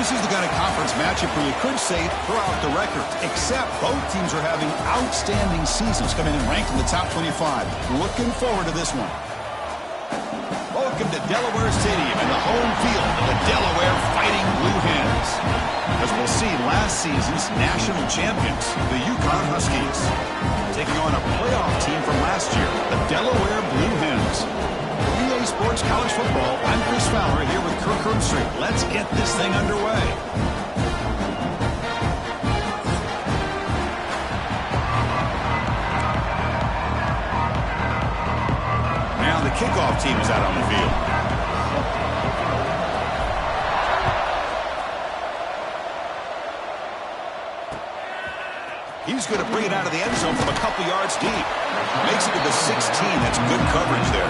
This is the kind of conference matchup where you could say throw out the records, except both teams are having outstanding seasons, coming in ranked in the top 25. Looking forward to this one. Welcome to Delaware Stadium and the home field of the Delaware Fighting Blue Hens. As we'll see, last season's national champions, the UConn Huskies, taking on a playoff team from last year, the Delaware Blue Hens. EA Sports College Football, I'm Chris Fowler here with Kirk Herbstreit. Let's get this thing underway. Now the kickoff team is out on the field. He's going to bring it out of the end zone from a couple yards deep. Makes it to the 16. That's good coverage there.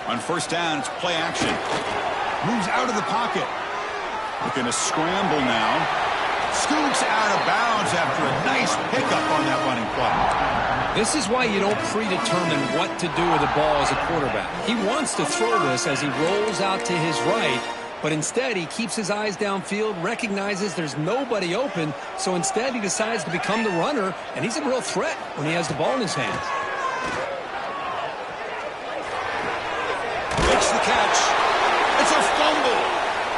On first down, it's play action. Moves out of the pocket. Looking to scramble now. Scoots out of bounds after a nice pickup on that running play. This is why you don't predetermine what to do with the ball as a quarterback. He wants to throw this as he rolls out to his right, but instead he keeps his eyes downfield, recognizes there's nobody open, so instead he decides to become the runner, and he's a real threat when he has the ball in his hands. Makes the catch. It's a fumble.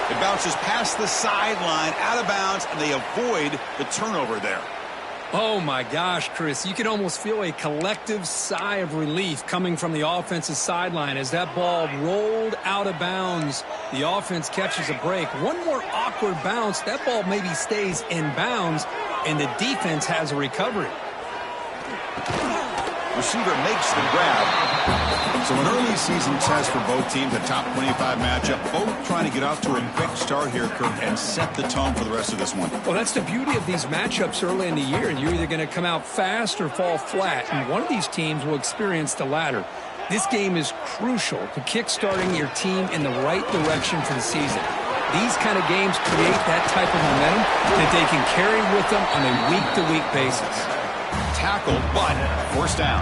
It bounces past the sideline, out of bounds, and they avoid the turnover there. Oh, my gosh, Chris. You can almost feel a collective sigh of relief coming from the offensive sideline as that ball rolled out of bounds. The offense catches a break. One more awkward bounce. That ball maybe stays in bounds, and the defense has a recovery. Receiver makes the grab. So an early season test for both teams, a top 25 matchup. Both trying to get off to a quick start here, Kirk, and set the tone for the rest of this one. Well, that's the beauty of these matchups early in the year. You're either going to come out fast or fall flat, and one of these teams will experience the latter. This game is crucial to kick-starting your team in the right direction for the season. These kind of games create that type of momentum that they can carry with them on a week-to-week basis. Tackled, but first down.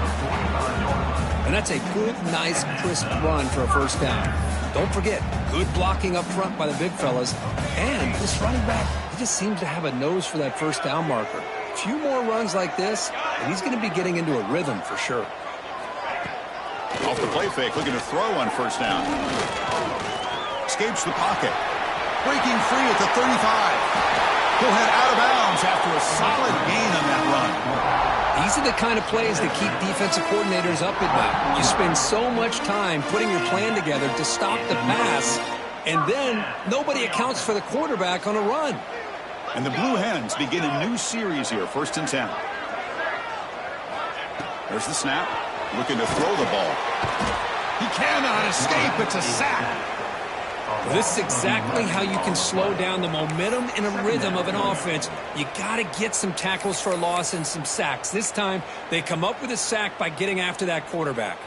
And that's a good, nice, crisp run for a first down. Don't forget, good blocking up front by the big fellas. And this running back, he just seems to have a nose for that first down marker. A few more runs like this, and he's going to be getting into a rhythm for sure. Off the play fake, looking to throw on first down. Escapes the pocket. Breaking free at the 35. He'll head out of bounds after a solid gain on that run. These are the kind of plays that keep defensive coordinators up at night. You spend so much time putting your plan together to stop the pass, and then nobody accounts for the quarterback on a run. And the Blue Hens begin a new series here, 1st and 10. There's the snap. Looking to throw the ball. He cannot escape. It's a sack. This is exactly how you can slow down the momentum and a rhythm of an offense. You got to get some tackles for a loss and some sacks. This time, they come up with a sack by getting after that quarterback.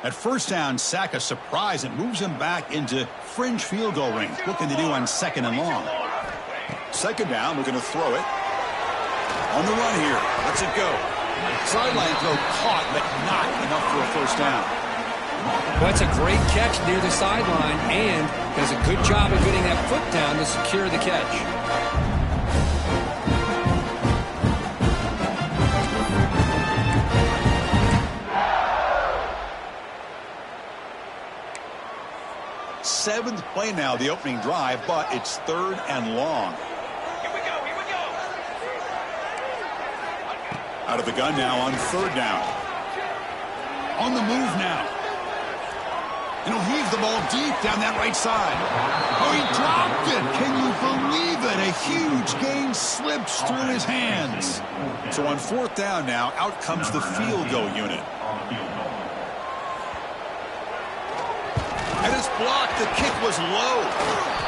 At first down, sack a surprise. It moves him back into fringe field goal range. Looking to do on 2nd and long. 2nd down, looking to throw it. On the run here. Lets it go. Sideline throw caught, but not enough for a first down. Well, that's a great catch near the sideline, and does a good job of getting that foot down to secure the catch. Seventh play now, the opening drive, but it's 3rd and long. Here we go. Out of the gun now on 3rd down. On the move now. And he'll heave the ball deep down that right side. Oh, he dropped it. Can you believe it? A huge gain slips through his hands. So on 4th down now, out comes the field goal unit. And it's blocked. The kick was low.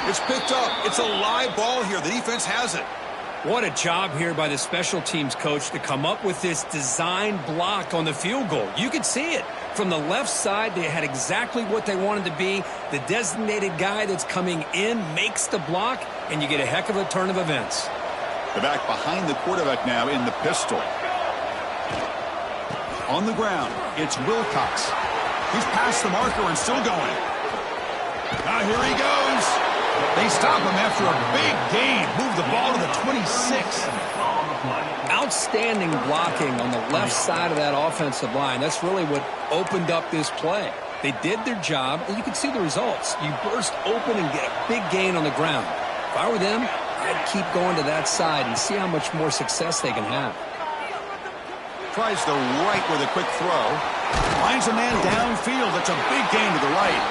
It's picked up. It's a live ball here. The defense has it. What a job here by the special teams coach to come up with this design block on the field goal. You could see it. From the left side, they had exactly what they wanted to be. The designated guy that's coming in makes the block, and you get a heck of a turn of events. The back behind the quarterback now in the pistol. On the ground, it's Wilcox. He's past the marker and still going. Now here he goes. They stop him after a big gain. Move the ball to the 26. Outstanding blocking on the left side of that offensive line. That's really what opened up this play. They did their job, and you can see the results. You burst open and get a big gain on the ground. If I were them, I'd keep going to that side and see how much more success they can have. Tries the right with a quick throw. Finds a man downfield. That's a big gain to the right.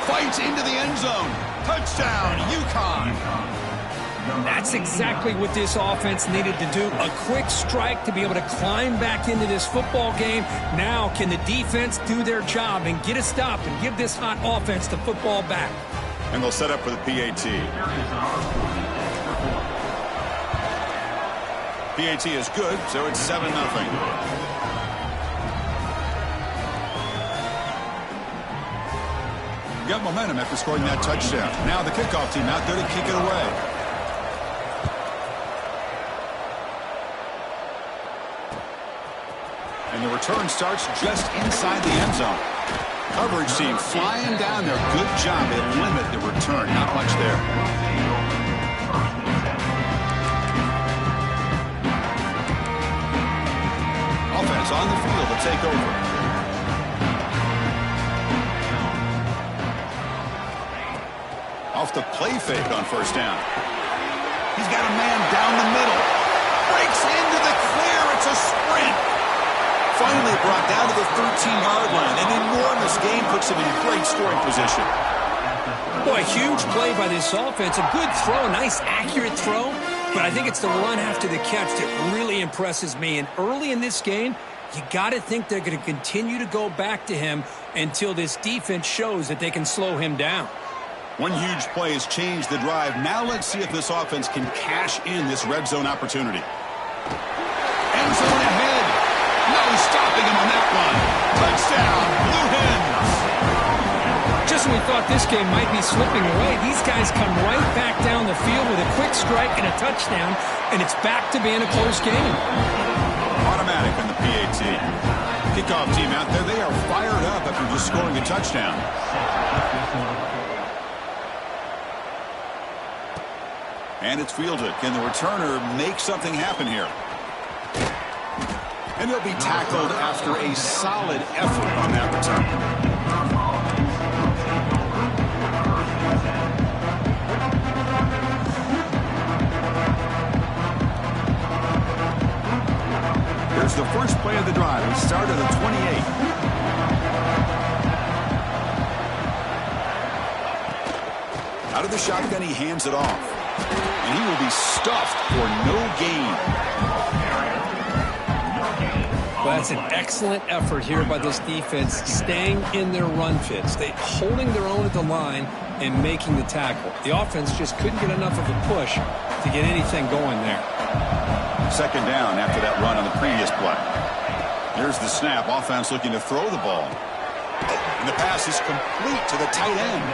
Fights into the end zone. Touchdown, UConn. That's exactly what this offense needed to do. A quick strike to be able to climb back into this football game. Now can the defense do their job and get a stop and give this hot offense the football back? And they'll set up for the PAT. PAT is good, so it's 7-0. Got momentum after scoring that touchdown. Now the kickoff team out there to kick it away. And the return starts just inside the end zone. Coverage team flying down there. Good job. They limit the return. Not much there. Offense on the field to take over. Off the play fake on first down. He's got a man down the middle. Breaks into the clear. It's a sprint. Finally brought down to the 13-yard line. An enormous gain puts him in great scoring position. Boy, huge play by this offense. A good throw, a nice accurate throw. But I think it's the run after the catch that really impresses me. And early in this game, you got to think they're going to continue to go back to him until this defense shows that they can slow him down. One huge play has changed the drive. Now let's see if this offense can cash in this red zone opportunity. End zone ahead. No stopping him on that one. Touchdown, Blue Hens. Just when we thought this game might be slipping away, these guys come right back down the field with a quick strike and a touchdown, and it's back to being a close game. Automatic on the PAT. Kickoff team out there, they are fired up after just scoring a touchdown. And it's fielded. Can the returner make something happen here? And he'll be tackled after a solid effort on that return. Here's the first play of the drive. We start at the 28. Out of the shotgun, he hands it off. And he will be stuffed for no gain. Well, that's an excellent effort here by this defense, staying in their run fits. They holding their own at the line and making the tackle. The offense just couldn't get enough of a push to get anything going there. Second down after that run on the previous play. There's the snap. Offense looking to throw the ball. And the pass is complete to the tight end.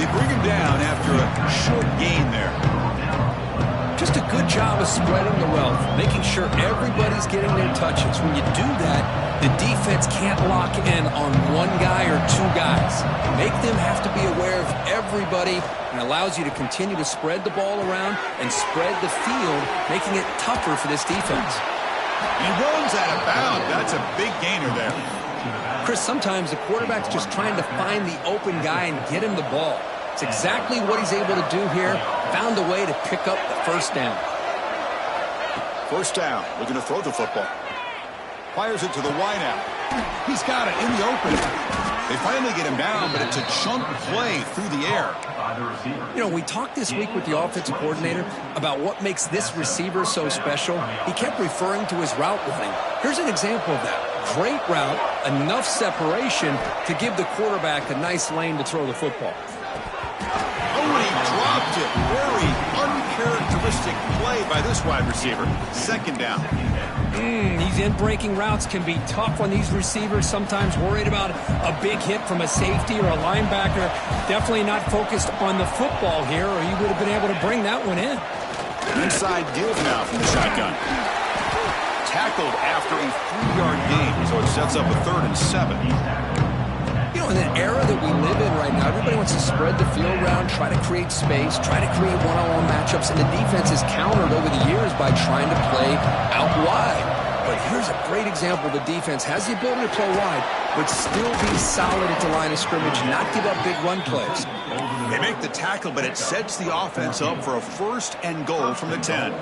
They bring him down after a short gain there. Just a good job of spreading the wealth, making sure everybody's getting their touches. When you do that, the defense can't lock in on one guy or two guys. Make them have to be aware of everybody, and allows you to continue to spread the ball around and spread the field, making it tougher for this defense. He runs out of bounds. That's a big gainer there. Chris, sometimes the quarterback's just trying to find the open guy and get him the ball. It's exactly what he's able to do here. Found a way to pick up the first down. First down. Looking to throw the football. Fires it to the wideout. He's got it in the open. They finally get him down, but it's a chunk play through the air. You know, we talked this week with the offensive coordinator about what makes this receiver so special. He kept referring to his route running. Here's an example of that. Great route, enough separation to give the quarterback a nice lane to throw the football. Oh, and he dropped it. Very uncharacteristic play by this wide receiver. Second down. These in-breaking routes can be tough on these receivers, sometimes worried about a big hit from a safety or a linebacker. Definitely not focused on the football here, or he would have been able to bring that one in. Inside deals now from the shotgun. Tackled after a 3-yard gain, so it sets up a 3rd and 7. You know, in the era that we live in right now, everybody wants to spread the field around, try to create space, try to create one-on-one matchups, and the defense has countered over the years by trying to play out wide. But here's a great example. The defense has the ability to play wide, but still be solid at the line of scrimmage, not give up big run plays. They make the tackle, but it sets the offense up for a 1st and goal from the 10.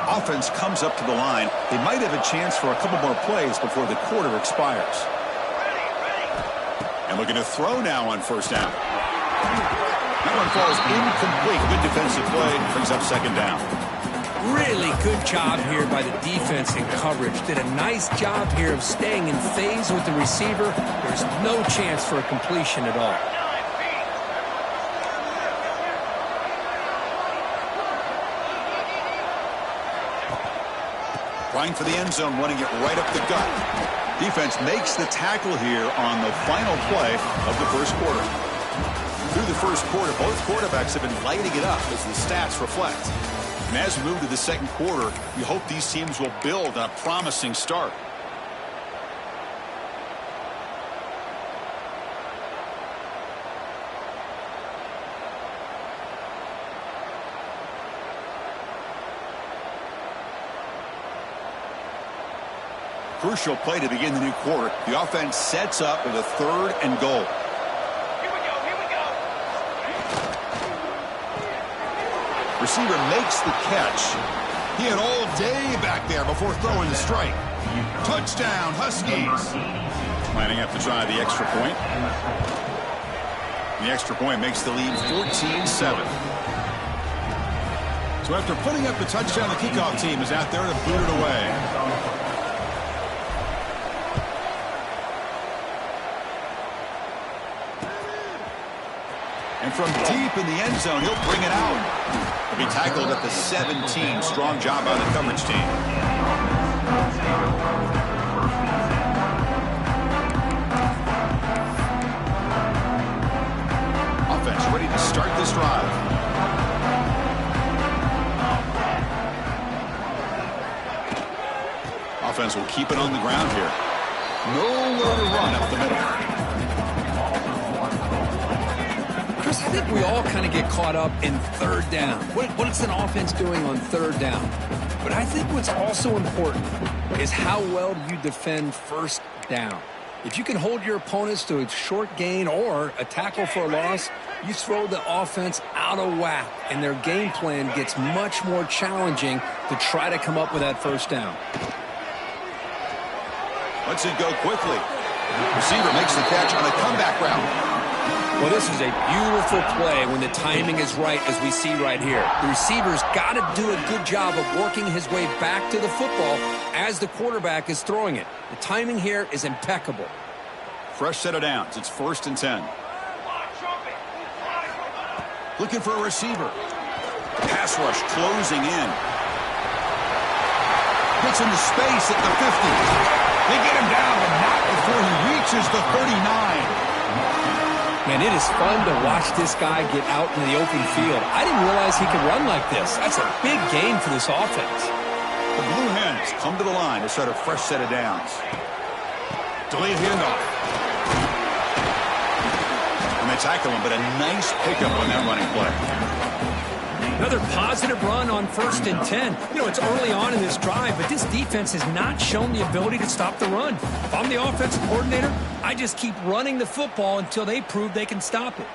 Offense comes up to the line. They might have a chance for a couple more plays before the quarter expires. And looking to throw now on 1st down. That one falls incomplete. Good defensive play. Brings up 2nd down. Really good job here by the defense in coverage. Did a nice job here of staying in phase with the receiver. There's no chance for a completion at all. Trying for the end zone, running it right up the gut. Defense makes the tackle here on the final play of the 1st quarter. Through the 1st quarter, both quarterbacks have been lighting it up as the stats reflect. And as we move to the 2nd quarter, we hope these teams will build on a promising start. Crucial play to begin the new quarter. The offense sets up with a 3rd and goal. Here we go. Receiver makes the catch. He had all day back there before throwing the strike. Touchdown, Huskies. Lining up to try the extra point. The extra point makes the lead 14-7. So after putting up the touchdown, the kickoff team is out there to boot it away. And from deep in the end zone, he'll bring it out. He'll be tackled at the 17. Strong job by the coverage team. Offense ready to start this drive. Offense will keep it on the ground here. Nowhere to run up the middle. Chris, I think we all kind of get caught up in 3rd down. What is an offense doing on 3rd down? But I think what's also important is how well do you defend 1st down. If you can hold your opponents to a short gain or a tackle for a loss, you throw the offense out of whack, and their game plan gets much more challenging to try to come up with that 1st down. Lets it go quickly. Receiver makes the catch on a comeback route. Well, this is a beautiful play when the timing is right, as we see right here. The receiver's got to do a good job of working his way back to the football as the quarterback is throwing it. The timing here is impeccable. Fresh set of downs. It's 1st and 10. Looking for a receiver. Pass rush closing in. Gets into space at the 50. They get him down, but not before he reaches the 39. Man, it is fun to watch this guy get out in the open field. I didn't realize he could run like this. That's a big gain for this offense. The Blue Hens come to the line to start a fresh set of downs. Delayed handoff. And they tackle him, but a nice pickup on that running play. Another positive run on 1st and 10. You know, it's early on in this drive, but this defense has not shown the ability to stop the run. If I'm the offensive coordinator, I just keep running the football until they prove they can stop it.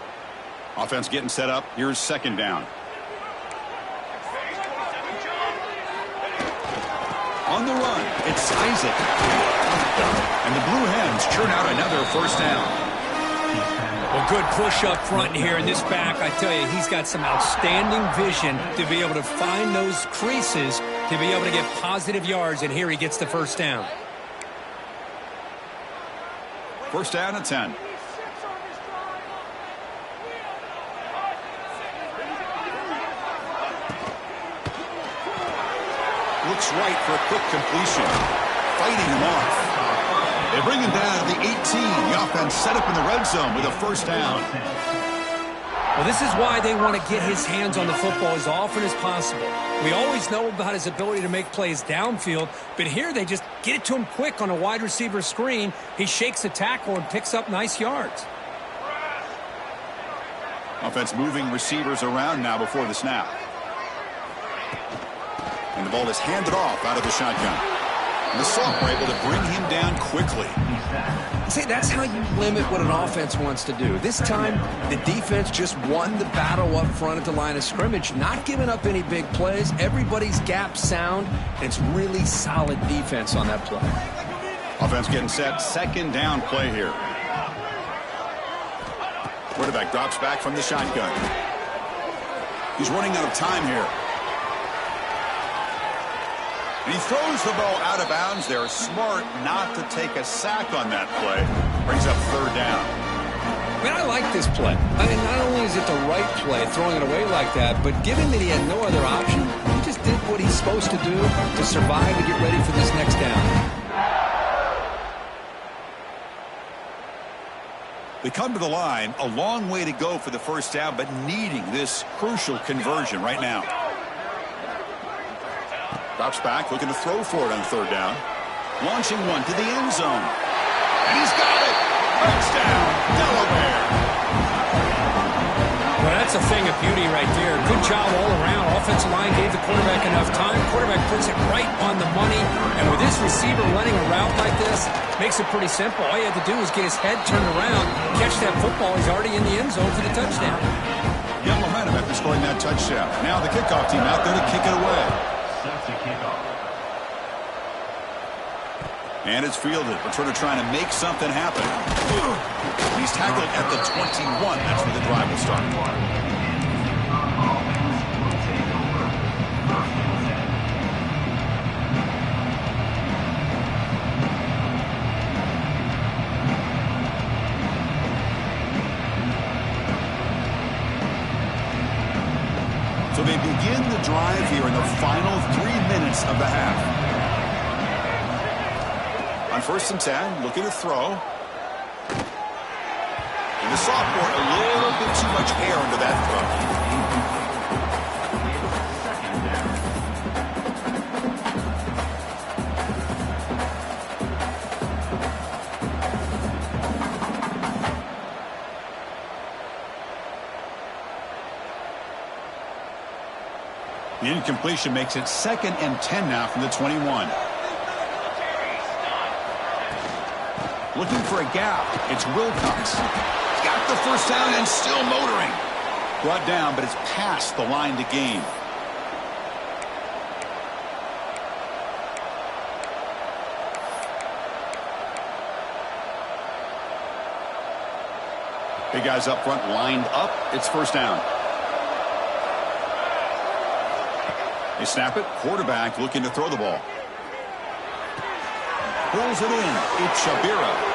Offense getting set up. Here's 2nd down. On the run, it's Isaac. And the Blue Hens churn out another 1st down. Well, good push up front here in this back. I tell you, he's got some outstanding vision to be able to find those creases, to be able to get positive yards, and here he gets the 1st down. First down and 10. Looks right for a quick completion. Fighting him off. They bring him down to the 18. The offense set up in the red zone with a first down. Well, this is why they want to get his hands on the football as often as possible. We always know about his ability to make plays downfield, but here they just get it to him quick on a wide receiver screen. He shakes the tackle and picks up nice yards. Offense moving receivers around now before the snap. And the ball is handed off out of the shotgun. And the Soft were able to bring him down quickly. See, that's how you limit what an offense wants to do. This time, the defense just won the battle up front at the line of scrimmage, not giving up any big plays. Everybody's gap sound. It's really solid defense on that play. Offense getting set. Second down play here. Quarterback drops back from the shotgun. He's running out of time here. And he throws the ball out of bounds there. Smart not to take a sack on that play. Brings up third down. Man, I like this play. I mean, not only is it the right play, throwing it away like that, but given that he had no other option, he just did what he's supposed to do to survive and get ready for this next down. They come to the line, a long way to go for the first down, but needing this crucial conversion right now. Drops back, looking to throw for it on third down. Launching one to the end zone. And he's got it! Touchdown, Delaware! Well, that's a thing of beauty right there. Good job all around. Offensive line gave the quarterback enough time. Quarterback puts it right on the money. And with this receiver running a route like this, makes it pretty simple. All you have to do is get his head turned around, catch that football. He's already in the end zone for the touchdown. Yeah, momentum after scoring that touchdown. Now the kickoff team out there to kick it away. And it's fielded. Returner trying to make something happen. He's tackled at the 21. That's where the drive will start. So they begin the drive here in the final 3 minutes of the half. On first and 10, looking to throw. And the sophomore, a little bit too much air into that throw. The incompletion makes it 2nd and 10 now from the 21. Looking for a gap. It's Wilcox. He's got the first down and still motoring. Brought down, but it's past the line to gain. Big guys up front lined up. It's first down. They snap it. Quarterback looking to throw the ball. Pulls it in. It's Shabira.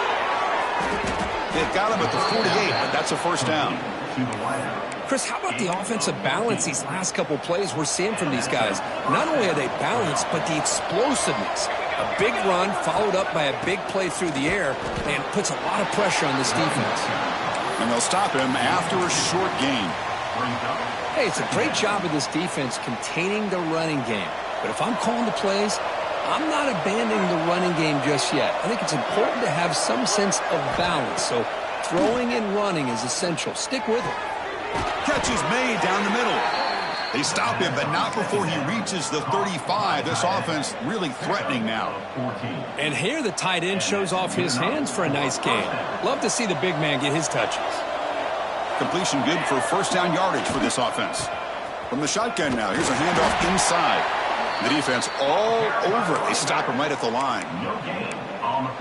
They've got him at the 48, but that's a first down. Chris, how about the offensive balance these last couple plays we're seeing from these guys? Not only are they balanced, but the explosiveness. A big run followed up by a big play through the air and puts a lot of pressure on this defense. And they'll stop him after a short gain. Hey, it's a great job of this defense containing the running game. But if I'm calling the plays, I'm not abandoning the running game just yet. I think it's important to have some sense of balance. So throwing and running is essential. Stick with it. Catch is made down the middle. They stop him, but not before he reaches the 35. This offense really threatening now. And here the tight end shows off his hands for a nice gain. Love to see the big man get his touches. Completion good for first down yardage for this offense. From the shotgun now, here's a handoff inside. The defense all over it. They stop him right at the line.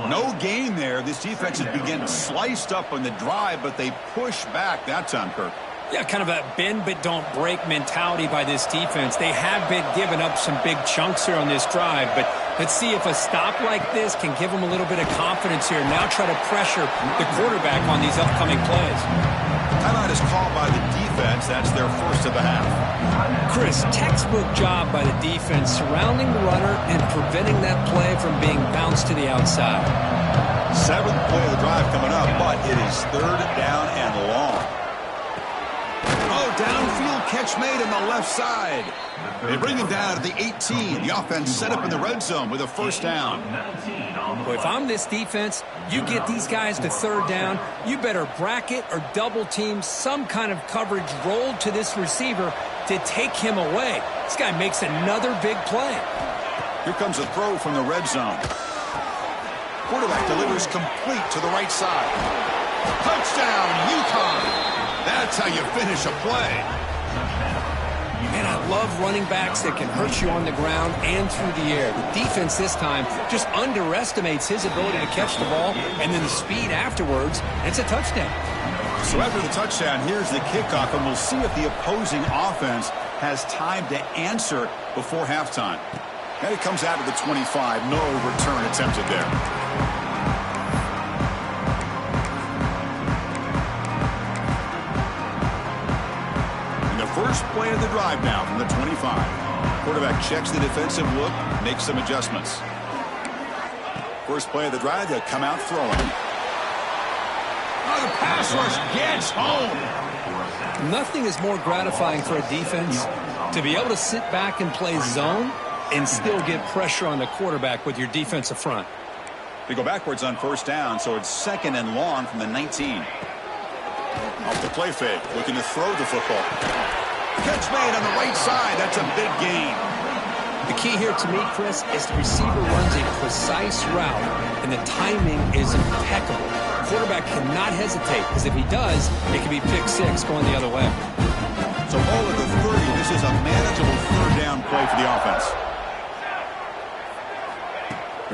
No gain there. This defense has been getting sliced up on the drive, but they push back that time, Kirk. Yeah, kind of a bend but don't break mentality by this defense. They have been giving up some big chunks here on this drive, but Let's see if a stop like this can give them a little bit of confidence here. Now try to pressure the quarterback on these upcoming plays. Timeout is called by the defense. That's their first of the half. Chris, textbook job by the defense surrounding the runner and preventing that play from being bounced to the outside. Seventh play of the drive coming up, but it is third down and long. Oh, downfield catch made on the left side. They bring him down to the 18. The offense set up in the red zone with a first down. Well, if I'm this defense, you get these guys to third down, you better bracket or double team some kind of coverage rolled to this receiver to take him away. This guy makes another big play. Here comes a throw from the red zone. Quarterback delivers complete to the right side. Touchdown, UConn. That's how you finish a play. And I love running backs that can hurt you on the ground and through the air. The defense this time just underestimates his ability to catch the ball, and then the speed afterwards, it's a touchdown. So after the touchdown, here's the kickoff, and we'll see if the opposing offense has time to answer before halftime. And it comes out of the 25. No return attempted there. First play of the drive now from the 25. Quarterback checks the defensive look, makes some adjustments. First play of the drive, they'll come out throwing. Oh, the pass rush gets home. Nothing is more gratifying for a defense to be able to sit back and play zone and still get pressure on the quarterback with your defensive front. They go backwards on first down, so it's second and long from the 19. Off the play fake, looking to throw the football. Catch made on the right side. That's a big gain. The key here to me, Chris, is the receiver runs a precise route, and the timing is impeccable. The quarterback cannot hesitate, because if he does, it can be pick six going the other way. So ball at the 30. This is a manageable third down play for the offense.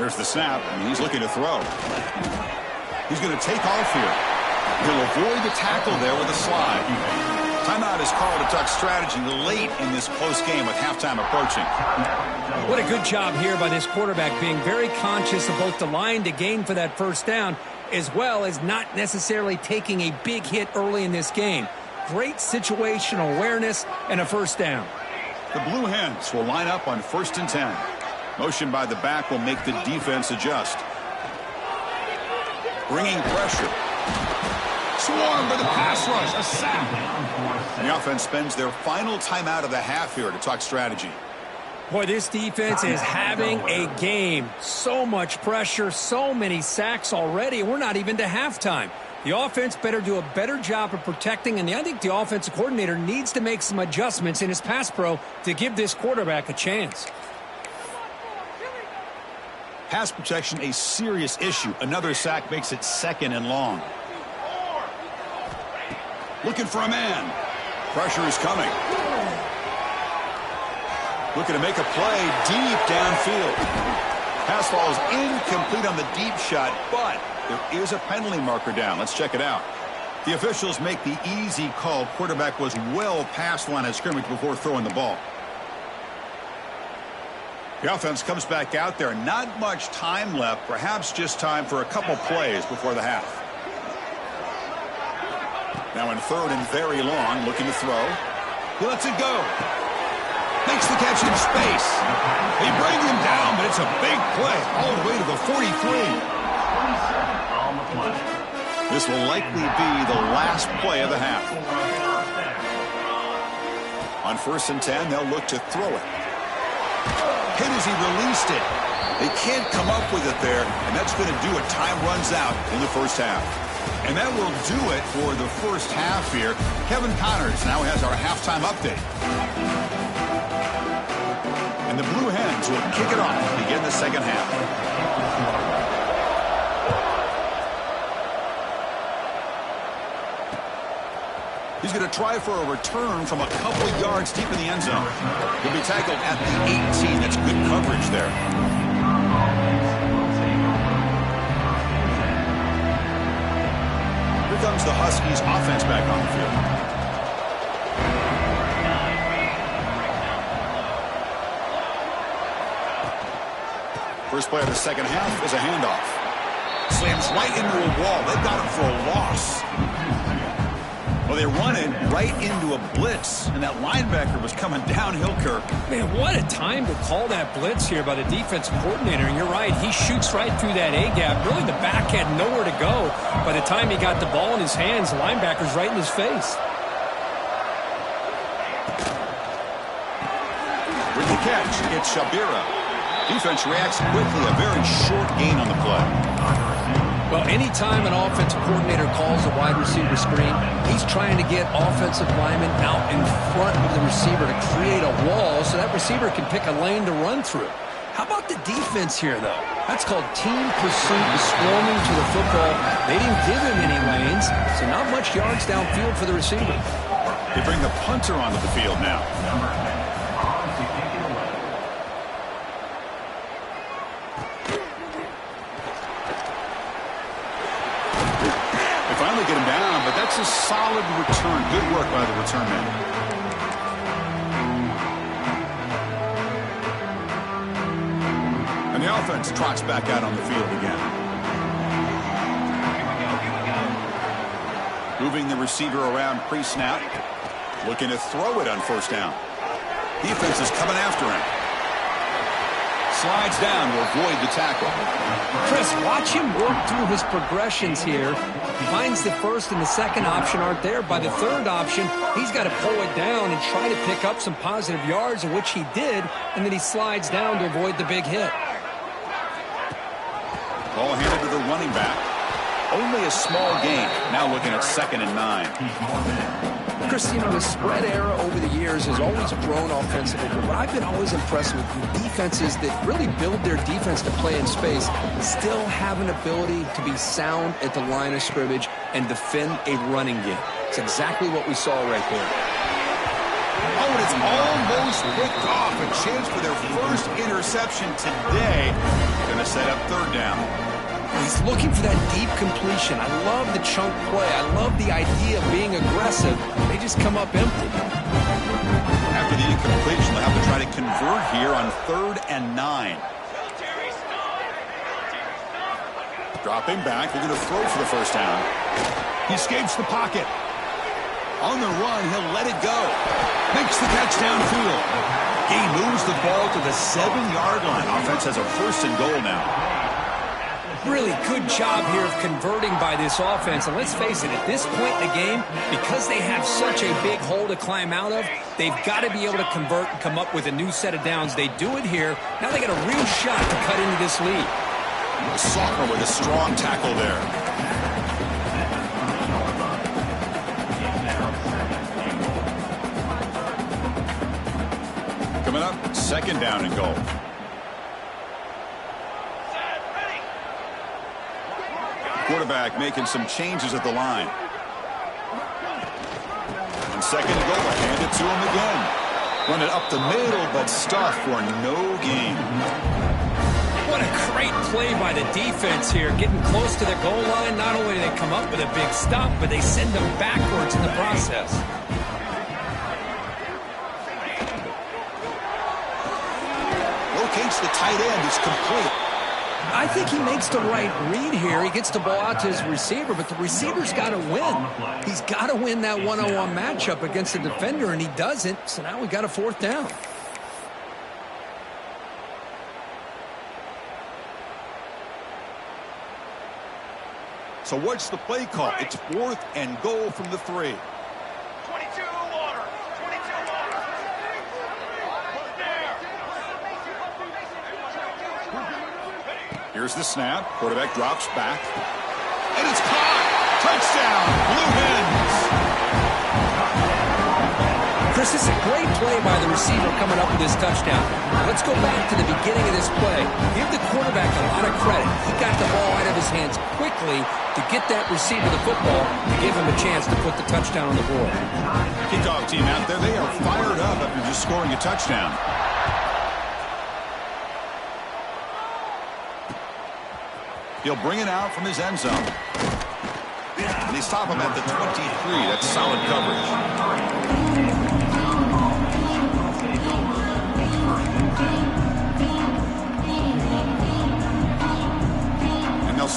There's the snap, and he's looking to throw. He's going to take off here. He'll avoid the tackle there with a slide. Timeout is called to talk strategy late in this close game with halftime approaching. What a good job here by this quarterback, being very conscious of both the line to gain for that first down, as well as not necessarily taking a big hit early in this game. Great situational awareness and a first down. The Blue Hens will line up on 1st and 10. Motion by the back will make the defense adjust. Bringing pressure. Swarmed by the pass rush, a sack. The offense spends their final timeout of the half here to talk strategy. Boy, this defense is having a game. So much pressure, so many sacks already. We're not even to halftime. The offense better do a better job of protecting, and I think the offensive coordinator needs to make some adjustments in his pass pro to give this quarterback a chance. Pass protection, a serious issue. Another sack makes it second and long. Looking for a man. Pressure is coming. Looking to make a play deep downfield. Pass falls incomplete on the deep shot, but there is a penalty marker down. Let's check it out. The officials make the easy call. Quarterback was well past the line of scrimmage before throwing the ball. The offense comes back out there. Not much time left. Perhaps just time for a couple plays before the half. Now in third and very long, looking to throw. He lets it go. Makes the catch in space. They bring him down, but it's a big play all the way to the 43. This will likely be the last play of the half. On 1st and 10, they'll look to throw it. Hit as he released it. They can't come up with it there, and that's going to do it. Time runs out in the first half. And that will do it for the first half here. Kevin Connors now has our halftime update. And the Blue Hens will kick it off to begin the second half. He's going to try for a return from a couple yards deep in the end zone. He'll be tackled at the 18. That's good coverage there. Here comes the Huskies offense back on the field. First play of the second half is a handoff. Slams right into a wall. They've got him for a loss. Well, they run it right into a blitz, and that linebacker was coming downhill, Kirk. Man, what a time to call that blitz here by the defensive coordinator. And you're right, he shoots right through that A-gap. Really, the back had nowhere to go. By the time he got the ball in his hands, the linebacker's right in his face. With the catch, it's Shabira. Defense reacts quickly, a very short gain on the play. Well, anytime an offensive coordinator calls a wide receiver screen, he's trying to get offensive linemen out in front of the receiver to create a wall so that receiver can pick a lane to run through. How about the defense here, though? That's called team pursuit, the swarming to the football. They didn't give him any lanes, so not much yards downfield for the receiver. They bring the punter onto the field now. Finally get him down, but that's a solid return. Good work by the return man. And the offense trots back out on the field again. Moving the receiver around pre-snap. Looking to throw it on first down. Defense is coming after him. Slides down to avoid the tackle. Chris, watch him work through his progressions here. Finds the first and the second option aren't there. By the third option, he's got to pull it down and try to pick up some positive yards, of which he did, and then he slides down to avoid the big hit. Ball handed to the running back. Only a small gain. Now looking at 2nd and 9. Chris, you know, the spread era over the years has always grown offensively, but what I've been always impressed with defenses that really build their defense to play in space still have an ability to be sound at the line of scrimmage and defend a running game. It's exactly what we saw right there. Oh, and it's almost picked off. A chance for their first interception today. Going to set up 3rd down. He's looking for that deep completion. I love the chunk play. I love the idea of being aggressive. They just come up empty. After the incompletion, they'll have to try to convert here on 3rd and 9. Dropping back. They're going to throw for the first down. He escapes the pocket. On the run, he'll let it go. Makes the catch downfield. He moves the ball to the 7-yard line. Offense has a 1st and goal now. Really good job here of converting by this offense. And let's face it, at this point in the game, because they have such a big hole to climb out of, they've got to be able to convert and come up with a new set of downs. They do it here. Now they got a real shot to cut into this lead. The sophomore with a strong tackle there. Coming up, 2nd down and goal. Quarterback making some changes at the line. And 2nd and goal, hand it to him again. Run it up the middle, but stuffed for no gain. What a great play by the defense here. Getting close to the goal line, not only do they come up with a big stop, but they send them backwards in the process. Locates the tight end. It's complete. I think he makes the right read here. He gets the ball out to his receiver, but the receiver's got to win. He's got to win that one-on-one matchup against the defender, and he doesn't. So now we got a 4th down. So what's the play call? It's 4th and goal from the 3. 22 water. 22 water. Here's the snap. Quarterback drops back. And it's caught. Touchdown. Blue Hens. Chris, this is a great play by the receiver coming up with this touchdown. Let's go back to the beginning of this play. Give the quarterback a lot of credit. He got the ball out of his hands quickly to get that receiver the football to give him a chance to put the touchdown on the board. Kickoff team out there. They are fired up after just scoring a touchdown. He'll bring it out from his end zone. And they stop him at the 23. That's solid coverage.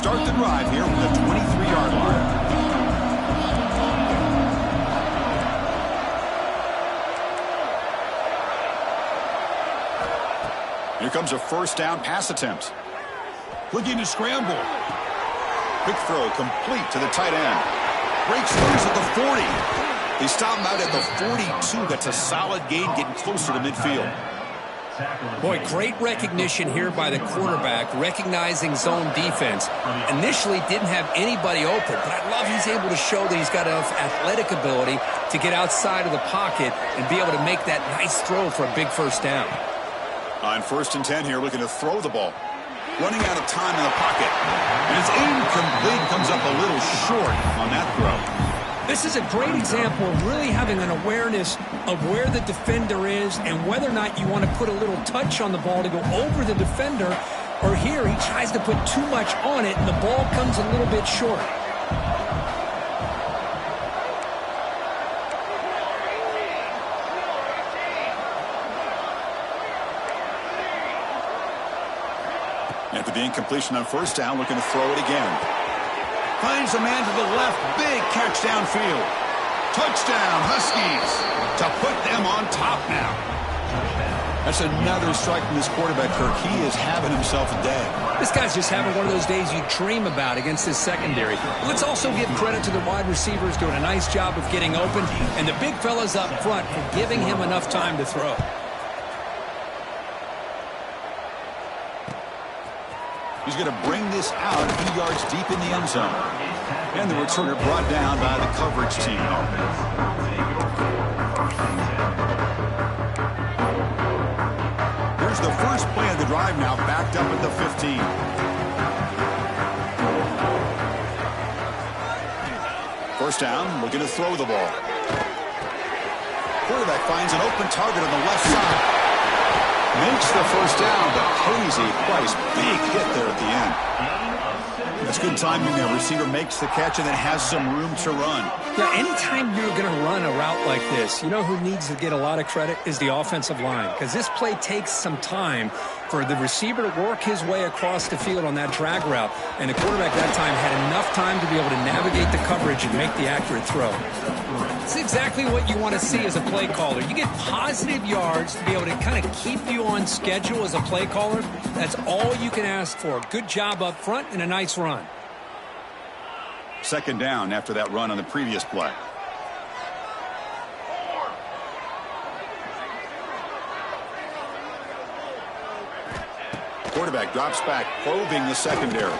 start the drive here from the 23-yard line. Here comes a first down pass attempt. Looking to scramble. Quick throw complete to the tight end. Breaks loose at the 40. They stop him out at the 42. That's a solid gain, getting closer to midfield. Boy, great recognition here by the quarterback, recognizing zone defense. Initially didn't have anybody open, but I love he's able to show that he's got enough athletic ability to get outside of the pocket and be able to make that nice throw for a big first down. On 1st and 10 here, looking to throw the ball. Running out of time in the pocket. And it's incomplete, comes up a little short on that throw. This is a great example of really having an awareness of where the defender is and whether or not you want to put a little touch on the ball to go over the defender, or here he tries to put too much on it and the ball comes a little bit short. After the incompletion on first down, looking to throw it again. Finds a man to the left. Big catch downfield. Touchdown, Huskies. To put them on top now. That's another strike from this quarterback, Kirk. He is having himself a day. This guy's just having one of those days you dream about against his secondary. Let's also give credit to the wide receivers doing a nice job of getting open, and the big fellas up front for giving him enough time to throw. He's going to bring this out a few yards deep in the end zone. And the returner brought down by the coverage team. Here's the first play of the drive now, backed up at the 15. First down, looking to throw the ball. Quarterback finds an open target on the left side. Makes the first down, but pays a price. Big hit there at the end. It's good timing there. Receiver makes the catch and then has some room to run. Yeah, anytime you're going to run a route like this, you know who needs to get a lot of credit is the offensive line, because this play takes some time for the receiver to work his way across the field on that drag route, and the quarterback that time had enough time to be able to navigate the coverage and make the accurate throw. It's exactly what you want to see as a play caller. You get positive yards to be able to kind of keep you on schedule as a play caller. That's all you can ask for. Good job up front and a nice run. Second down after that run on the previous play. Quarterback drops back, probing the secondary.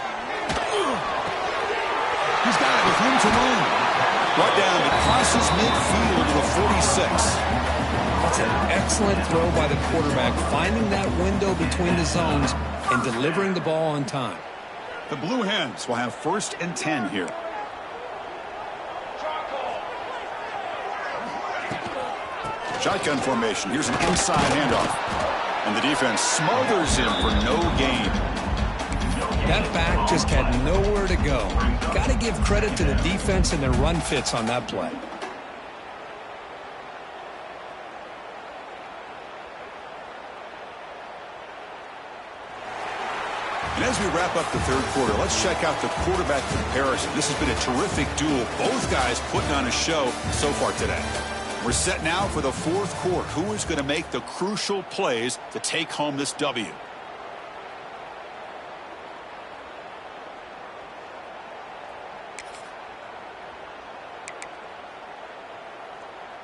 He's got it with room to run. Brought down, it crosses midfield to the 46. That's an excellent throw by the quarterback, finding that window between the zones and delivering the ball on time. The Blue Hens will have 1st and 10 here. Shotgun formation. Here's an inside handoff. And the defense smothers him for no gain. That back just had nowhere to go. Got to give credit to the defense and their run fits on that play. And as we wrap up the third quarter, let's check out the quarterback comparison. This has been a terrific duel. Both guys putting on a show so far today. We're set now for the fourth quarter. Who is going to make the crucial plays to take home this W?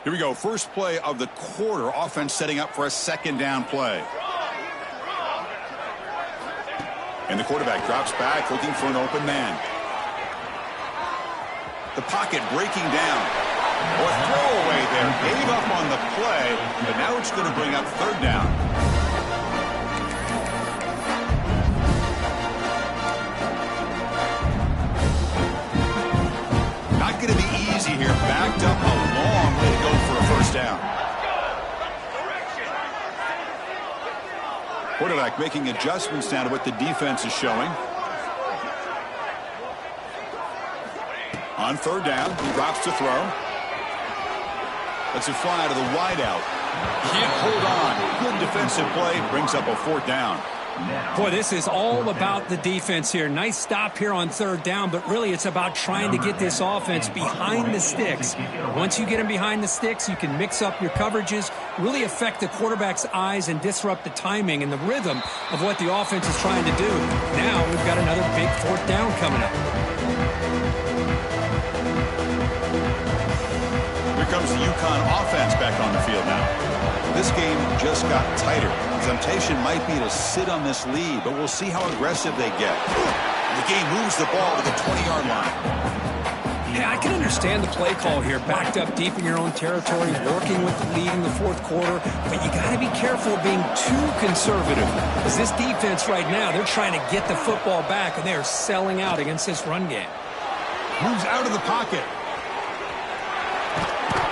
Here we go. First play of the quarter. Offense setting up for a second down play. And the quarterback drops back looking for an open man. The pocket breaking down. Or throwaway there. Gave up on the play, but now it's going to bring up third down. Not going to be easy here. Backed up a long way to go for a first down. Quarterback making adjustments now to what the defense is showing. On third down, he drops to throw. Lets it fly to the wideout. Can't hold on. Good defensive play. Brings up a fourth down. Boy, this is all about the defense here. Nice stop here on third down, but really it's about trying to get this offense behind the sticks. Once you get them behind the sticks, you can mix up your coverages, really affect the quarterback's eyes and disrupt the timing and the rhythm of what the offense is trying to do. Now we've got another big fourth down coming up. Here comes the UConn offense back on the field now. This game just got tighter. The temptation might be to sit on this lead, but we'll see how aggressive they get. The game moves the ball to the 20-yard line. Yeah, I can understand the play call here, backed up deep in your own territory, working with the lead in the fourth quarter, but you got to be careful of being too conservative. Because this defense right now, they're trying to get the football back, and they are selling out against this run game. Moves out of the pocket.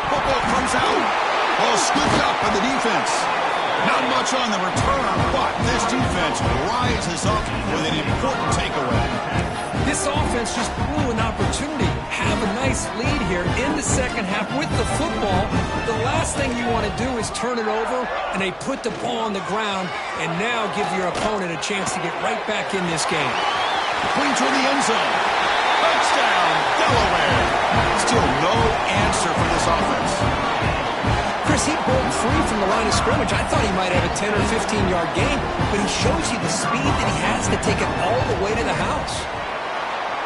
Football comes out. Ball scooped up by the defense. Not much on the return, but this defense rises up with an important takeaway. This offense just blew an opportunity. Have a nice lead here in the second half with the football. The last thing you want to do is turn it over, and they put the ball on the ground, and now give your opponent a chance to get right back in this game. Clean to the end zone. Touchdown, Delaware. Still no answer for this offense. Chris, he broke free from the line of scrimmage. I thought he might have a 10 or 15-yard gain, but he shows you the speed that he has to take it all the way to the house.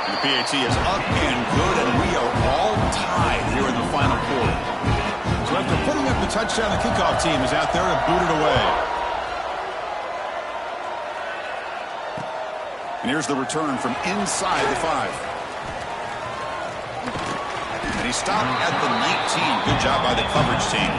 The PAT is up and good, and we are all tied here in the final quarter. So after putting up the touchdown, the kickoff team is out there to boot it away. And here's the return from inside the 5. And he stopped at the 19. Good job by the coverage team.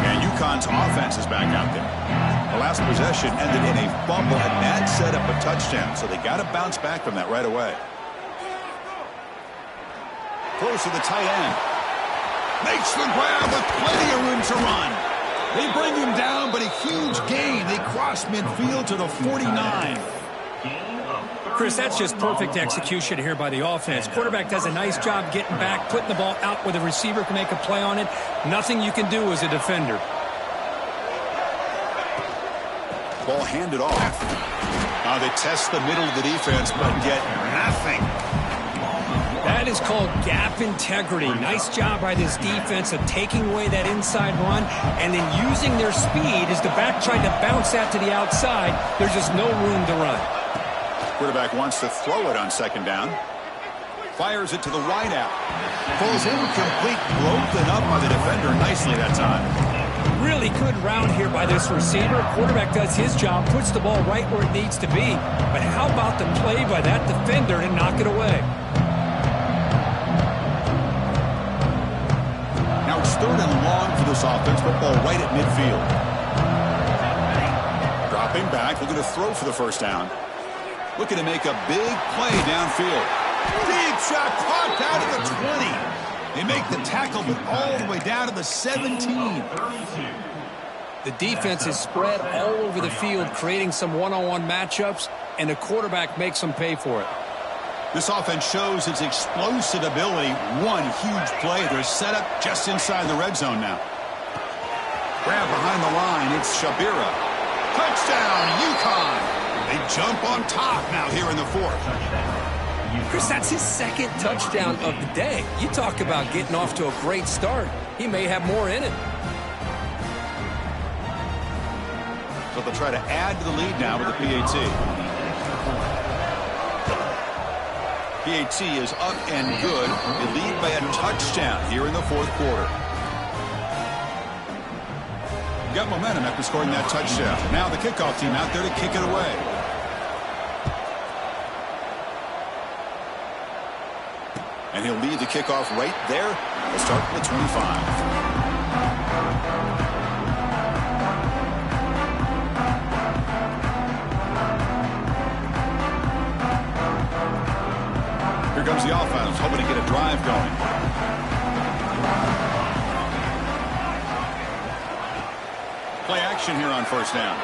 And UConn's offense is back out there. The last possession ended in a fumble, and that set up a touchdown, so they got to bounce back from that right away. Throws to the tight end. Makes the grab with plenty of room to run. They bring him down, but a huge gain. They cross midfield to the 49. Chris, that's just perfect execution here by the offense. Quarterback does a nice job getting back, putting the ball out where the receiver can make a play on it. Nothing you can do as a defender. Ball handed off. Now they test the middle of the defense, but get nothing. That is called gap integrity. Nice job by this defense of taking away that inside run and then using their speed as the back tried to bounce that to the outside. There's just no room to run. Quarterback wants to throw it on second down. Fires it to the wideout. Pulls incomplete, broken up by the defender nicely that time. Really good round here by this receiver. Quarterback does his job, puts the ball right where it needs to be. But how about the play by that defender to knock it away? Now it's third and long for this offense. Football right at midfield. Dropping back, looking to throw for the first down. Looking to make a big play downfield. Deep shot caught down to the 20. They make the tackle, but all the way down to the 17. The defense is spread all over the field, creating some one-on-one matchups, and the quarterback makes them pay for it. This offense shows its explosive ability. One huge play. They're set up just inside the red zone now. Grab behind the line. It's Shabira. Touchdown, UConn. They jump on top now here in the fourth. Chris, that's his second touchdown of the day. You talk about getting off to a great start. He may have more in it. So they'll try to add to the lead now with the PAT. PAT is up and good. They lead by a touchdown here in the fourth quarter. Got momentum after scoring that touchdown. Now the kickoff team out there to kick it away. And he'll lead the kickoff right there. We'll start at the 25. Here comes the offense, hoping to get a drive going. Play action here on first down.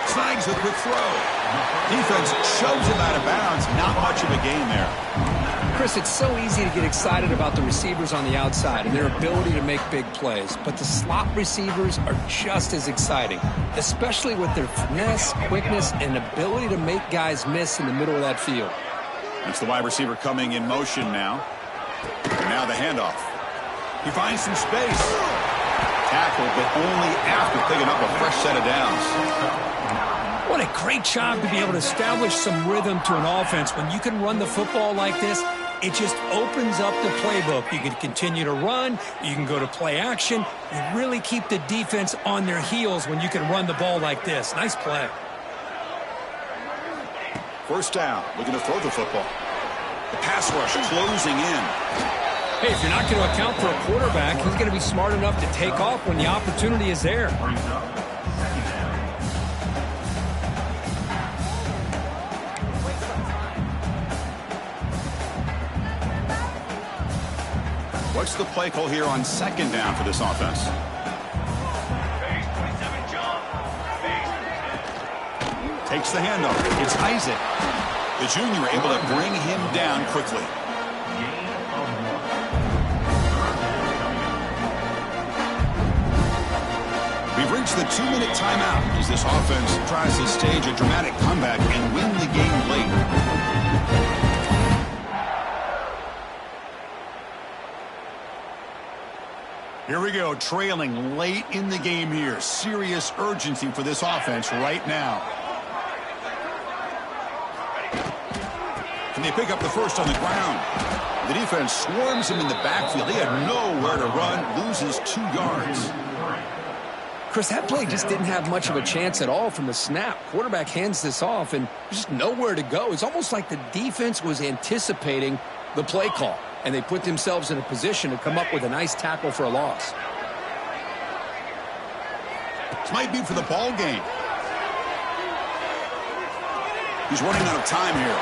Snags the quick throw. Defense shoves him out of bounds. Not much of a gain there. Chris, it's so easy to get excited about the receivers on the outside and their ability to make big plays, but the slot receivers are just as exciting, especially with their finesse, quickness, and ability to make guys miss in the middle of that field. That's the wide receiver coming in motion now. And now the handoff. He finds some space. Tackle, but only after picking up a fresh set of downs. What a great job to be able to establish some rhythm to an offense. When you can run the football like this, it just opens up the playbook. You can continue to run. You can go to play action. You really keep the defense on their heels when you can run the ball like this. Nice play. First down, looking to throw the football. The pass rush closing in. Hey, if you're not going to account for a quarterback, he's going to be smart enough to take off when the opportunity is there. What's the play call here on second down for this offense? Takes the handoff. It's Isaac. The junior able to bring him down quickly. We've reached the 2-minute timeout as this offense tries to stage a dramatic comeback and win the game late. Here we go, trailing late in the game here. Serious urgency for this offense right now. Can they pick up the first on the ground? The defense swarms him in the backfield. He had nowhere to run, loses 2 yards. Chris, that play just didn't have much of a chance at all from the snap. Quarterback hands this off, and there's just nowhere to go. It's almost like the defense was anticipating the play call, and they put themselves in a position to come up with a nice tackle for a loss. This might be for the ball game. He's running out of time here.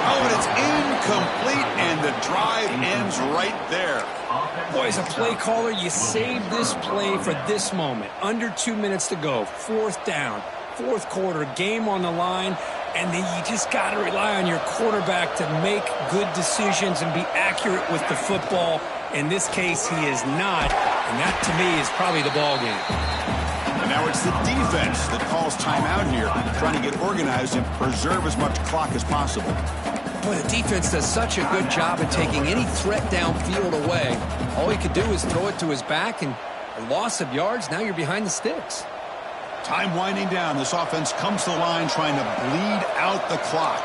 Oh, and it's incomplete, and the drive ends right there. Boy, as a play caller, you save this play for this moment. Under 2 minutes to go. 4th down. 4th quarter. Game on the line. And then you just got to rely on your quarterback to make good decisions and be accurate with the football. In this case, he is not. And that, to me, is probably the ball game. And now it's the defense that calls timeout here, trying to get organized and preserve as much clock as possible. Boy, the defense does such a good job at taking any threat downfield away. All he could do is throw it to his back, and a loss of yards, now you're behind the sticks. Time winding down. This offense comes to the line trying to bleed out the clock.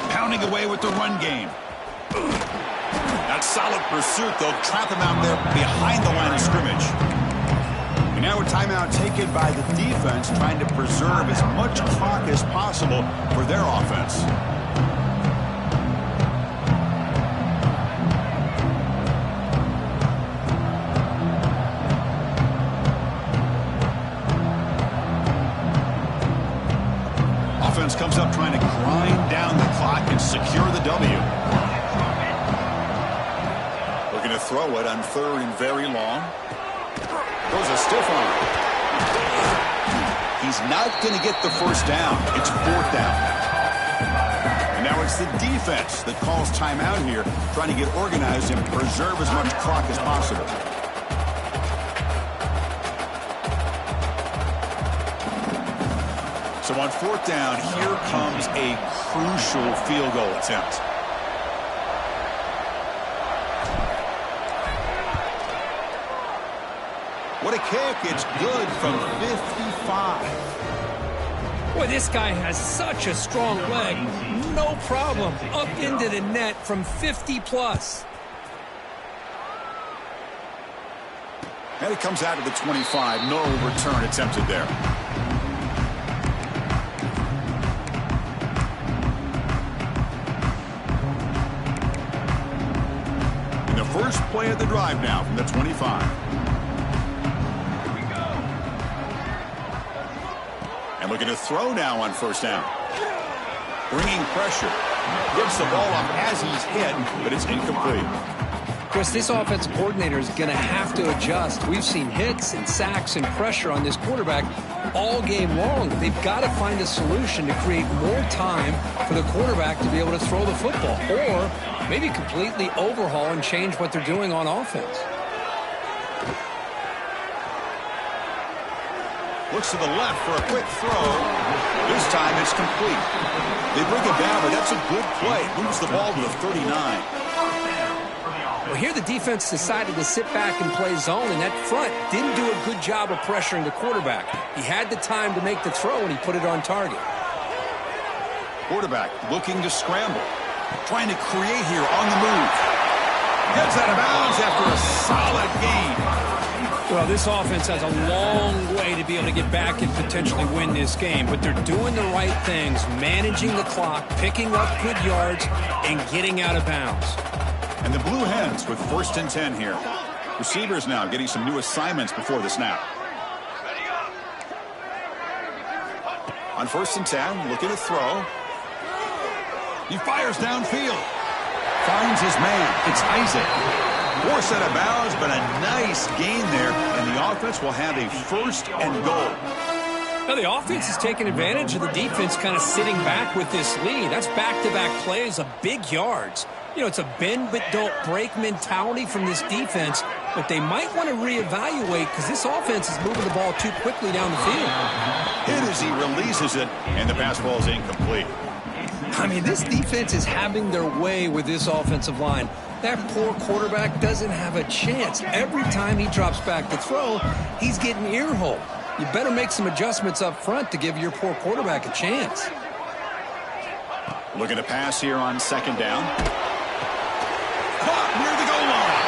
Pounding away with the run game. That solid pursuit. They'll trap him out there behind the line of scrimmage. And now a timeout taken by the defense, trying to preserve as much clock as possible for their offense. Offense comes up trying to grind down the clock and secure the W. Looking to throw it on 3rd and very long. Throws a stiff arm. He's not going to get the first down. It's 4th down. And now it's the defense that calls timeout here, trying to get organized and preserve as much clock as possible. So on 4th down, here comes a crucial field goal attempt. What a kick. It's good from 55. Boy, this guy has such a strong leg. No problem. Up into the net from 50+. And it comes out of the 25. No return attempted there. And the first play of the drive now from the 25. And looking to throw now on 1st down. Bringing pressure. Gets the ball up as he's hit, but it's incomplete. Of course, this offensive coordinator is going to have to adjust. We've seen hits and sacks and pressure on this quarterback all game long. They've got to find a solution to create more time for the quarterback to be able to throw the football, or maybe completely overhaul and change what they're doing on offense. Looks to the left for a quick throw. This time it's complete. They bring it down, but that's a good play. Moves the ball to the 39. Well, here the defense decided to sit back and play zone, and that front didn't do a good job of pressuring the quarterback. He had the time to make the throw, and he put it on target. Quarterback looking to scramble. Trying to create here on the move. Gets out of bounds after a solid gain. Well, this offense has a long way to be able to get back and potentially win this game, but they're doing the right things, managing the clock, picking up good yards, and getting out of bounds. And the Blue Hens with 1st and 10 here. Receivers now getting some new assignments before the snap. On 1st and 10, looking to throw. He fires downfield. Finds his man. It's Isaac. Forced out of bounds, but a nice gain there, and the offense will have a 1st and goal. Now the offense is taking advantage of the defense kind of sitting back with this lead. That's back-to-back plays of big yards. You know, it's a bend but don't break mentality from this defense, but they might want to reevaluate because this offense is moving the ball too quickly down the field. Hit as he releases it, and the pass ball is incomplete. I mean, this defense is having their way with this offensive line. That poor quarterback doesn't have a chance. Every time he drops back to throw, he's getting earholed. You better make some adjustments up front to give your poor quarterback a chance. Looking to pass here on 2nd down. Caught near the goal line.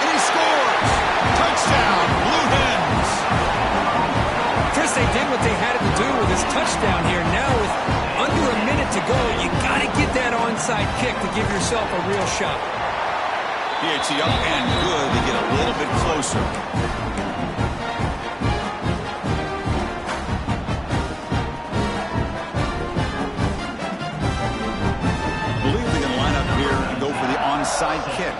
And he scores. Touchdown, Blue Hens. Chris, they did what they had to do with this touchdown here. Now with under a minute to go, you got to get that onside kick to give yourself a real shot. PAT up and good to get a little bit closer. Believe they can line up here and go for the onside kick.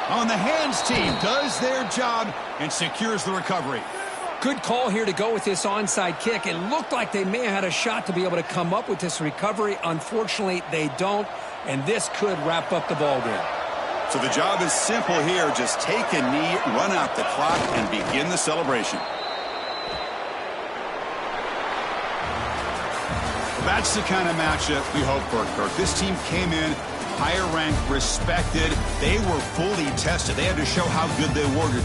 On the hands team does their job and secures the recovery. Good call here to go with this onside kick. It looked like they may have had a shot to be able to come up with this recovery. Unfortunately, they don't, and this could wrap up the ball game. So the job is simple here. Just take a knee, run out the clock, and begin the celebration. That's the kind of matchup we hope for, Kirk. This team came in higher ranked, respected. They were fully tested. They had to show how good they were.